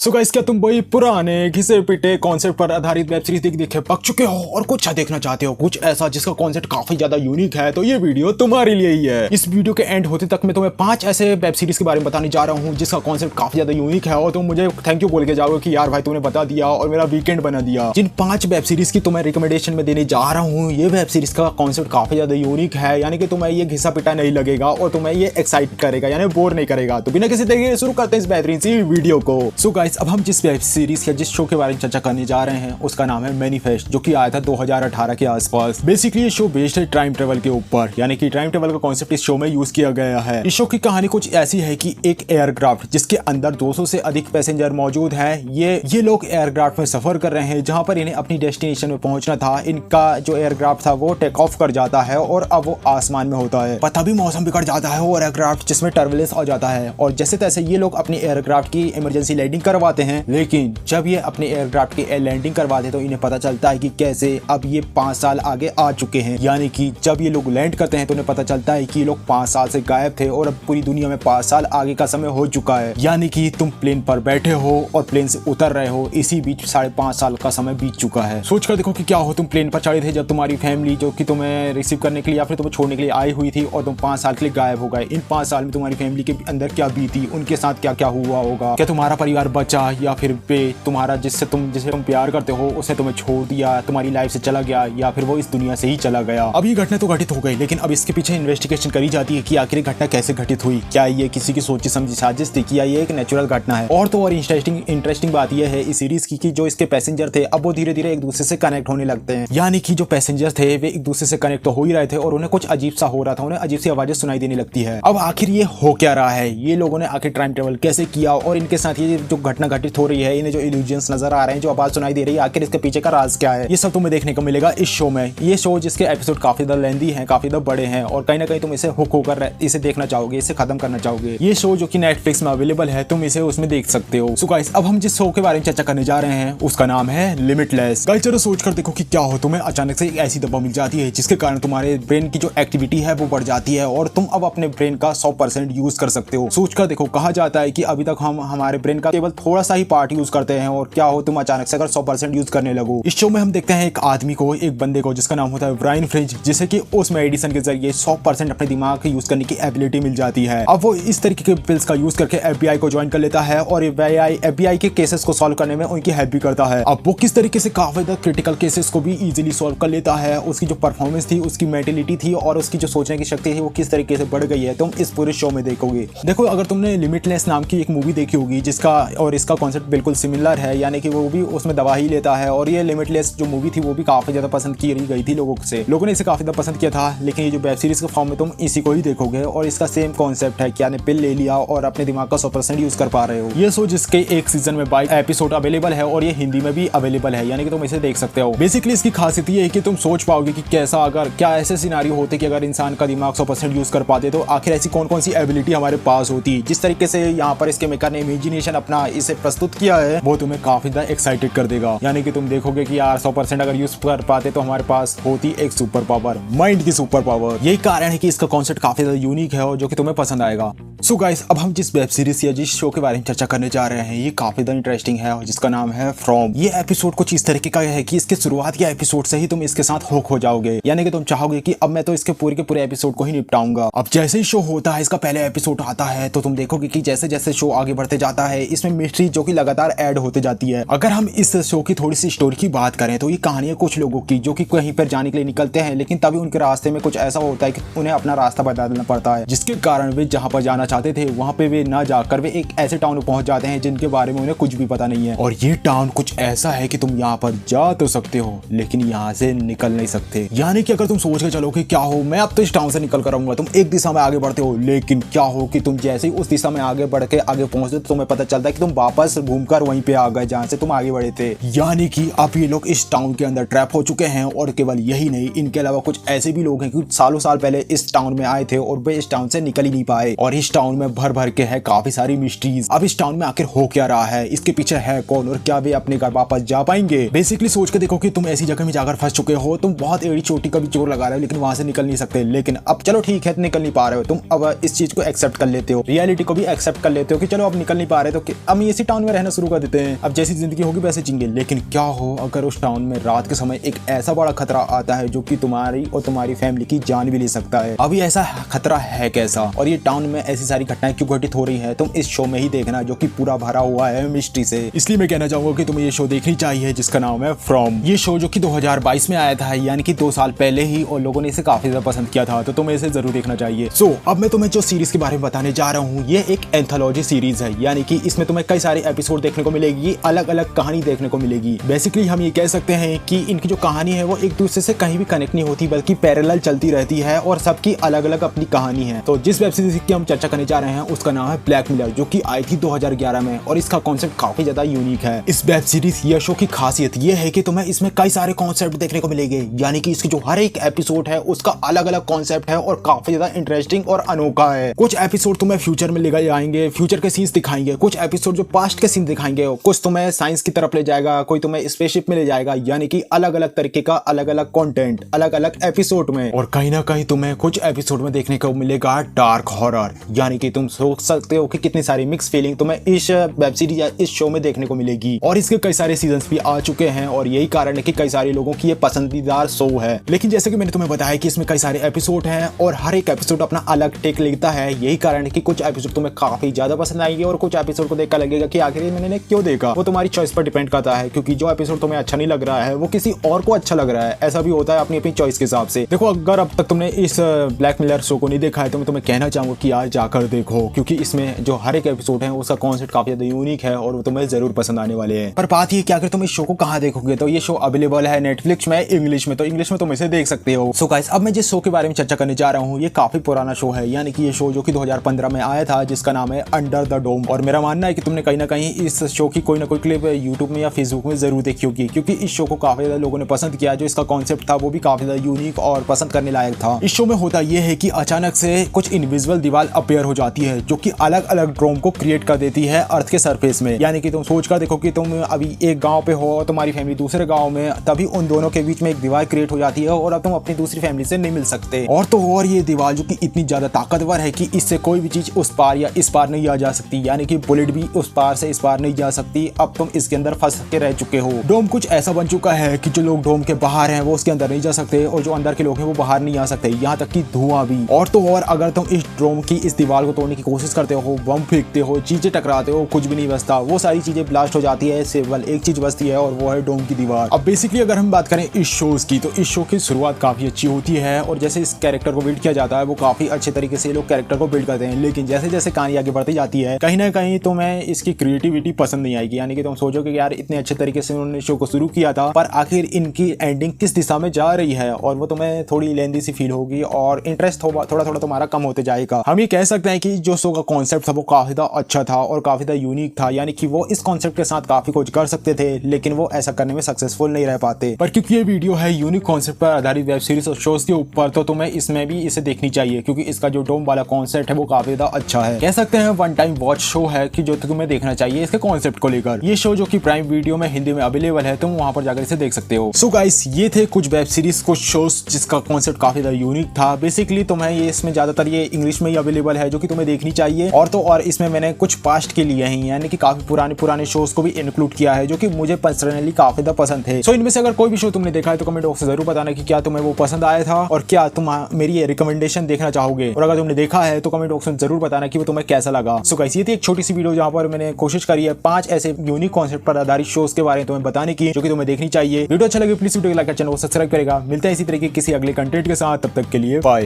So guys, क्या तुम वही पुराने घिसे पिटे कॉन्सेप्ट पर आधारित वेब सीरीज देख पक चुके हो और कुछ देखना चाहते हो, कुछ ऐसा जिसका कॉन्सेप्ट काफी ज्यादा यूनिक है? तो ये वीडियो तुम्हारे लिए ही है। इस वीडियो के एंड होते तक मैं तुम्हें 5 ऐसे वेब सीरीज के बारे में बताने जा रहा हूँ जिसका कॉन्सेप्ट काफी ज्यादा यूनिक है और तुम मुझे थैंक यू बोल के जाओगे कि यार भाई तुमने बता दिया और मेरा वीकेंड बना दिया। जिन 5 वेब सीरीज की तुम्हें रिकमेंडेशन में देने जा रहा हूँ, ये वेब सीरीज का कॉन्सेप्ट काफी ज्यादा यूनिक है, यानी कि तुम्हें ये घिसा पिटा नहीं लगेगा और तुम्हें ये एक्साइट करेगा, यानी बोर नहीं करेगा। तो बिना किसी देरी शुरू करते हैं इस बेहतरीन सी वीडियो को। सो गाइस, अब हम जिस वेब सीरीज या जिस शो के बारे में चर्चा करने जा रहे हैं उसका नाम है मैनिफेस्ट, जो कि आया था 2018 के आसपास। बेसिकली ये शो बेस्ड है टाइम ट्रेवल के ऊपर, यानी कि टाइम ट्रेवल का कॉन्सेप्ट इस शो में यूज किया गया है। इस शो की कहानी कुछ ऐसी है कि एक एयरक्राफ्ट जिसके अंदर 200 से अधिक पैसेंजर मौजूद हैं, ये लोग एयरक्राफ्ट में सफर कर रहे हैं जहां पर इन्हें अपनी डेस्टिनेशन में पहुंचना था। इनका जो एयरक्राफ्ट था वो टेक ऑफ कर जाता है और अब वो आसमान में होता है, पर तभी मौसम बिगड़ जाता है और एयरक्राफ्ट जिसमें टर्बुलेंस आ जाता है और जैसे तैसे ये लोग अपनी एयरक्राफ्ट की इमरजेंसी लैंडिंग करवाते हैं। लेकिन जब ये अपने एयरक्राफ्ट की लैंडिंग करवाते तो इन्हें पता चलता है कि कैसे अब ये 5 साल आगे आ चुके हैं, यानी कि जब ये लोग लैंड करते हैं तो उन्हें पता चलता है कि ये लोग 5 साल से गायब थे और अब पूरी दुनिया में 5 साल आगे का समय हो चुका है। यानी कि तुम प्लेन पर बैठे हो और प्लेन से उतर रहे हो, इसी बीच 5.5 साल का समय बीत चुका है। सोच कर देखो कि क्या हो, तुम प्लेन पर चढ़े थे जब तुम्हारी फैमिली जो कि तुम्हें रिसीव करने के लिए या फिर तुम्हें छोड़ने के लिए आई हुई थी और तुम 5 साल के लिए गायब हो गए। इन 5 साल में तुम्हारी फैमिली के अंदर क्या बीती, उनके साथ क्या क्या हुआ होगा, क्या तुम्हारा परिवार बचा या फिर तुम्हारा जिसे तुम प्यार करते हो उसे तुम्हें छोड़ दिया, तुम्हारी लाइफ से चला गया या फिर वो इस दुनिया से ही चला गया। अब ये घटना तो घटित हो गई, लेकिन अब इसके पीछे इन्वेस्टिगेशन करी जाती है कि आखिर घटना कैसे घटित हुई, क्या ये किसी की सोची समझी साजिश थी, क्या ये एक नेचुरल घटना है। और तो और इंटरेस्टिंग बात यह है इस सीरीज की कि जो इसके पैसेंजर थे अब वो धीरे धीरे एक दूसरे से कनेक्ट होने लगते हैं, यानी कि जो पैसेंजर थे वे एक दूसरे से कनेक्ट तो हो ही रहे थे और उन्हें कुछ अजीब सा हो रहा था, उन्हें अजीब सी आवाजें सुनाई देने लगती है। अब आखिर ये हो क्या रहा है, ये लोगों ने आखिर टाइम ट्रेवल कैसे किया और इनके साथ ये जो घटना घटित हो रही है, इन्हें जो इल्यूजन्स नजर आ रहे हैं, जो आवाज सुनाई दे रही है, आखिर इसके पीछे का राज क्या है, ये सब तुम्हें देखने को मिलेगा इस शो में। ये शो जिसके एपिसोड काफी ज्यादा लेंदी हैं, काफी ज्यादा बड़े हैं और कहीं ना कहीं तुम इसे हुक होकर इसे देखना चाहोगे, इसे खत्म करना चाहोगे। ये शो जो कि नेटफ्लिक्स में अवेलेबल है, तुम इसे उसमें देख सकते हो। सो गाइस, अब हम जिस शो के बारे में चर्चा करने जा रहे हैं उसका नाम है लिमिटलेस। गाइस, जरा सोच कर देखो कि क्या हो, तुम्हें अचानक से एक ऐसी दवा मिल जाती है जिसके कारण तुम्हारे ब्रेन की जो एक्टिविटी है वो बढ़ जाती है और तुम अब अपने ब्रेन का 100% यूज कर सकते हो। सोच कर देखो, कहा जाता है कि अभी तक हम हमारे ब्रेन का केवल थोड़ा सा ही पार्ट यूज करते हैं और क्या हो तुम अचानक से अगर 100% यूज करने लगो। इस शो में हम देखते हैं एक आदमी को, एक बंदे को जिसका नाम होता है ब्रायन फ्रिज, जिसे कि उस मेडिसिन के जरिए 100% अपने दिमाग का यूज करने की एबिलिटी मिल जाती है। अब वो इस तरीके के पिल्स का यूज करके FBI को ज्वाइन कर लेता है और FBI के केसेस को सॉल्व करने में उनकी हेल्प भी करता है। अब वो किस तरीके से काफी ज्यादा क्रिटिकल केसेस को भी इजीली सॉल्व कर लेता है, उसकी जो परफॉर्मेंस थी, उसकी मेंटलिटी थी और उसकी जो सोचने की शक्ति थी वो किस तरीके से बढ़ गई है, तुम इस पूरे शो में देखोगे। देखो, अगर तुमने लिमिटलेस नाम की एक मूवी देखी होगी जिसका और इसका कॉन्सेप्ट बिल्कुल सिमिलर है, यानी कि वो भी उसमें दवा ही लेता है और ये लिमिटलेस जो मूवी थी वो भी काफी ज्यादा पसंद की गई थी लोगों से, लोगों ने इसे काफी ज्यादा पसंद किया था। लेकिन ये जो वेब सीरीज के फॉर्म में तुम इसी को ही देखोगे और इसका सेम कॉन्सेप्ट है कि यानी पिल ले लिया और अपने दिमाग का 100% यूज कर पा रहे हो। ये शो जिसके एक सीजन में 22 एपिसोड अवेलेबल है और ये हिंदी में भी अवेलेबल है, यानी कि तुम इसे देख सकते हो। बेसिकली इसकी खासियत ये है कि तुम सोच पाओगे कि कैसा अगर क्या ऐसे सिनारियो होते कि अगर इंसान का दिमाग 100% यूज कर पाते तो आखिर ऐसी कौन कौन सी एबिलिटी हमारे पास होती। जिस तरीके से यहाँ पर इसके मेकर ने इमेजिनेशन अपना इसे प्रस्तुत किया है वो तुम्हें काफी ज्यादा एक्साइटेड कर देगा, यानी कि तुम देखोगे कि यार 100% अगर यूज कर पाते तो हमारे पास होती एक सुपर पावर, माइंड की सुपर पावर। यही कारण है कि इसका कॉन्सेप्ट काफी ज्यादा यूनिक है और जो कि तुम्हें पसंद आएगा। सो गाइस, अब हम जिस वेब सीरीज या जिस शो के बारे में चर्चा करने जा रहे हैं ये काफी ज्यादा इंटरेस्टिंग है और जिसका नाम है फ्रॉम। ये एपिसोड कुछ इस तरीके का है कि इसके शुरुआत के एपिसोड से ही तुम इसके साथ हुक हो जाओगे, यानी कि तुम चाहोगे कि अब मैं तो इसके पूरे के पूरे एपिसोड को ही निपटाऊंगा। अब जैसे ही शो होता है, इसका पहले एपिसोड आता है तो तुम देखोगे कि जैसे जैसे शो आगे बढ़ते जाता है इसमें मिस्ट्री जो कि लगातार ऐड होते जाती है। अगर हम इस शो की थोड़ी सी स्टोरी की बात करें तो ये कहानी है कुछ लोगों की जो कि कहीं पर जाने के लिए निकलते हैं, लेकिन तभी उनके रास्ते में कुछ ऐसा होता है कि उन्हें अपना रास्ता बदलना पड़ता है, जिसके कारण वे जहां पर जाना चाहते थे वहां पे वे ना जाकर वे एक ऐसे टाउन में पहुंच जाते हैं जिनके बारे में उन्हें कुछ भी पता नहीं है। और ये टाउन कुछ ऐसा है कि तुम यहाँ पर जा तो सकते हो लेकिन यहाँ से निकल नहीं सकते, यानी कि अगर तुम सोच के चलो कि क्या हो मैं अब तो इस टाउन से निकल कर आऊंगा, तुम एक दिशा में आगे बढ़ते हो, लेकिन क्या हो कि तुम जैसे ही उस दिशा में आगे बढ़ के आगे पहुंचते तो तुम्हें पता चलता है कि तुम वापस घूमकर वहीं पे आ गए जहां से तुम आगे बढ़े थे। यानी कि अब ये लोग इस टाउन के अंदर ट्रैप हो चुके हैं और केवल यही नहीं, इनके अलावा कुछ ऐसे भी लोग हैं कि सालों साल पहले इस टाउन में आए थे और वे इस टाउन से निकल ही नहीं पाए और इस टाउन में भर भर के है काफी सारी मिस्ट्रीज। अब इस टाउन में आखिर हो क्या रहा है, इसके पीछे है कौन और क्या वे अपने घर वापस जा पाएंगे। बेसिकली सोच के देखो कि तुम ऐसी जगह में जाकर फंस चुके हो, तुम बहुत एड़ी चोटी का भी जोर लगा रहे हो लेकिन वहां से निकल नहीं सकते। लेकिन अब चलो ठीक है, निकल नहीं पा रहे हो तुम, अब इस चीज को एक्सेप्ट कर लेते हो, रियलिटी को भी एक्सेप्ट कर लेते हो कि चलो अब निकल नहीं पा रहे तो हम इसी टाउन में रहना शुरू कर देते हैं, अब जैसी जिंदगी होगी वैसे जिएंगे। लेकिन क्या हो अगर उस टाउन में रात के समय एक ऐसा बड़ा खतरा आता है जो कि तुम्हारी और तुम्हारी फैमिली की जान भी ले सकता है। अभी ऐसा खतरा है कैसा और ये टाउन में ऐसी सारी घटनाएं क्यों घटित हो रही है, तुम इस शो में ही देखना जो कि पूरा भरा हुआ है मिस्ट्री से। इसलिए मैं कहना चाहूंगा कि तुम्हें ये शो देखनी चाहिए जिसका नाम है फ्रॉम। ये शो जो कि 2022 में आया था, यानी कि 2 साल पहले ही, और लोगों ने इसे काफी ज्यादा पसंद किया था, तो तुम्हें इसे जरूर देखना चाहिए। अब मैं तुम्हें जो सीरीज के बारे में बताने जा रहा हूँ, ये एक एंथोलॉजी सीरीज है, यानी कि इसमें तुम्हें कई सारे एपिसोड देखने को मिलेगी, अलग अलग कहानी देखने को मिलेगी। बेसिकली हम ये कह सकते हैं कि इनकी जो कहानी है वो एक दूसरे से कहीं भी कनेक्ट नहीं होती, बल्कि पैरेलल चलती रहती है और सबकी अलग अलग अपनी कहानी है। तो जिस वेब सीरीज की हम चर्चा करने जा रहे हैं उसका नाम है ब्लैक मिरर, जो कि आई थी 2011 में, और इसका कॉन्सेप्ट काफी ज्यादा यूनिक है। इस वेब सीरीज या शो की खासियत ये है कि तुम्हें इसमें कई सारे कॉन्सेप्ट देखने को मिलेंगे, यानी कि इसकी जो हर एक एपिसोड है उसका अलग अलग कॉन्सेप्ट है और काफी ज्यादा इंटरेस्टिंग और अनोखा है। कुछ एपिसोड तुम्हें फ्यूचर में ले जाएंगे, फ्यूचर के सीन्स दिखाएंगे, कुछ एपिसोड जो पास्ट के सीन दिखाएंगे, कुछ तुम्हें साइंस की तरफ ले जाएगा, कोई तुम्हें स्पेसशिप में ले जाएगा, यानी कि अलग अलग तरीके का अलग अलग कंटेंट अलग अलग एपिसोड में। और कहीं ना कहीं तुम्हें कुछ एपिसोड में देखने को मिलेगा डार्क हॉरर, यानी कि तुम सोच सकते हो कि कितनी सारी मिक्स फीलिंग तुम्हें इस वेब सीरीज या इस शो में देखने को मिलेगी। और इसके कई सारे सीजन्स भी आ चुके हैं और यही कारण है कि कई सारे लोगों की ये पसंदीदार शो है। लेकिन जैसे कि मैंने तुम्हें बताया कि इसमें कई सारे एपिसोड हैं और हर एक एपिसोड अपना अलग टेक लेता है, यही कारण है कि कुछ एपिसोड तुम्हें काफी ज्यादा पसंद आएंगे और कुछ एपिसोड को देखकर लगेगा कि आखिर मैंने क्यों देखा। वो तुम्हारी चॉइस पर डिपेंड करता है, क्योंकि जो एपिसोड तुम्हें अच्छा नहीं लग रहा है वो किसी और को अच्छा लग रहा है, ऐसा भी होता है अपनी अपनी चॉइस के हिसाब से। देखो, अगर अब तक तुमने इस ब्लैक मिरर शो को नहीं देखा है तो मैं तुम्हें कहना चाहूंगा कि आज जाकर देखो, क्योंकि इसमें जो हर एक एपिसोड है उसका कॉन्सेप्ट काफी ज्यादा यूनिक है और वो तुम्हें जरूर पसंद आने वाले हैं। पर बात ये कि अगर तुम इस शो को कहाँ देखोगे, तो ये शो अवेलेबल है नेटफ्लिक्स में इंग्लिश में, तो इंग्लिश में तुम इसे देख सकते हो। सो गाइस, अब मैं जिस शो के बारे में चर्चा करने जा रहा हूँ ये काफी पुराना शो है, यानी कि ये शो जो कि 2015 में आया था, जिसका नाम है अंडर द डोम। और मेरा मानना है कि तुमने कहीं ना कहीं इस शो की कोई ना कोई क्लिप यूट्यूब में या फेसबुक में जरूर देखी होगी, क्योंकि इस शो को काफी ज्यादा लोगों ने पसंद किया। जो इसका कॉन्सेप्ट था वो भी काफी ज्यादा यूनिक और पसंद करने लायक था। इस शो में होता यह है कि अचानक से कुछ इनविजिबल दीवार अपीयर हो जाती है जो कि अलग अलग ड्रोम को क्रिएट कर देती है अर्थ के सरफेस में। यानी कि तुम सोच कर देखो कि तुम अभी एक गांव पे हो, तुम्हारी फैमिली दूसरे गांव में, तभी उन दोनों के बीच में एक दीवार क्रिएट हो जाती है और अब तुम अपनी दूसरी फैमिली से नहीं मिल सकते। और तो और ये दीवार जो कि इतनी ज्यादा ताकतवर है कि इससे कोई भी चीज उस पार या इस पार नहीं आ जा सकती, यानी कि बुलेट भी उस पार से इस पार नहीं जा सकती। अब तुम इसके अंदर फंस के रह चुके हो। डोम कुछ ऐसा बन चुका है कि जो लोग डोम के बाहर हैं वो उसके अंदर नहीं जा सकते और जो अंदर के लोग हैं वो बाहर नहीं आ सकते, यहाँ तक कि धुआं भी। और तो और अगर तुम इस डोम की इस दीवार को तोड़ने की कोशिश करते हो, बम फेंकते हो, चीजें टकराते हो, कुछ भी नहीं बचता, वो सारी चीजें ब्लास्ट हो जाती है, केवल एक चीज बचती है और वो है डोम की दीवार। अब बेसिकली अगर हम बात करें इस शोज की, तो इस शो की शुरुआत काफी अच्छी होती है और जैसे इस कैरेक्टर को बिल्ड किया जाता है वो काफी अच्छे तरीके से लोग कैरेक्टर को बिल्ड करते हैं। लेकिन जैसे जैसे कहानी आगे बढ़ती जाती है, कहीं ना कहीं तुम्हें इसकी क्रिएटिविटी पसंद नहीं आएगी, यानी कि तुम सोचोगे कि यार इतने अच्छे तरीके से उन्होंने शो को शुरू किया था, पर आखिर इनकी एंडिंग किस दिशा में जा रही है, और वो तुम्हें थोड़ी लेंदी सी फील होगी और इंटरेस्ट थोड़ा थोड़ा तुम्हारा कम होते जाएगा। हम ये कह सकते हैं कि जो शो का कॉन्सेप्ट था वो काफी ज्यादा अच्छा था और काफी ज्यादा यूनिक था, यानी कि वो इस कॉन्सेप्ट के साथ काफी कुछ कर सकते थे, लेकिन वो ऐसा करने में सक्सेसफुल नहीं रह पाते। पर क्योंकि ये वीडियो है यूनिक कॉन्सेप्ट पर आधारित वेब सीरीज और शोज के ऊपर, तो तुम्हें इसमें भी इसे देखनी चाहिए, क्योंकि इसका जो डोम वाला कॉन्सेप्ट है वो काफी ज्यादा अच्छा है। कह सकते हैं वन टाइम वॉच शो है कि जो तुम्हें देखना चाहिए इसके कॉन्सेप्ट को लेकर। ये शो जो कि प्राइम वीडियो में हिंदी में अवेलेबल है, तुम वहां पर जाकर इसे देख सकते हो। सो गाइस, ये थे कुछ वेब सीरीज, कुछ शोज जिसका कॉन्सेप्ट काफी ज्यादा यूनिक था। बेसिकली तुम्हें ये इसमें ज्यादातर ये इंग्लिश में ही अवेलेबल है, जो कि तुम्हें देखनी चाहिए। और तो और इसमें मैंने कुछ पास्ट के लिए ही, यानी कि काफी पुराने शोज को भी इंक्लूड किया है, जो कि मुझे पर्सनली काफी ज्यादा पसंद थे। सो इनमें से अगर कोई भी शो तुमने देखा है तो कमेंट बॉक्स में जरूर बताना कि क्या तुम्हें वो पसंद आया था और क्या तुम मेरी ये रिकमेंडेशन देखना चाहोगे। और अगर तुमने देखा है तो कमेंट बॉक्स में जरूर बताना कि वो तुम्हें कैसा लगा। सो गाइस, ये थी एक छोटी सी वीडियो जहां पर मैंने कोशिश करी है 5 ऐसे यूनिक कॉन्सेप्ट पर आधारित शोज के बारे में तुम्हें बताने की, जो कि तुम्हें देखनी चाहिए। वीडियो अच्छा लगे प्लीज वीडियो को लाइक और चैनल को सब्सक्राइब करेगा। मिलते हैं इसी तरह के किसी अगले कंटेंट के साथ, तब तक के लिए बाय।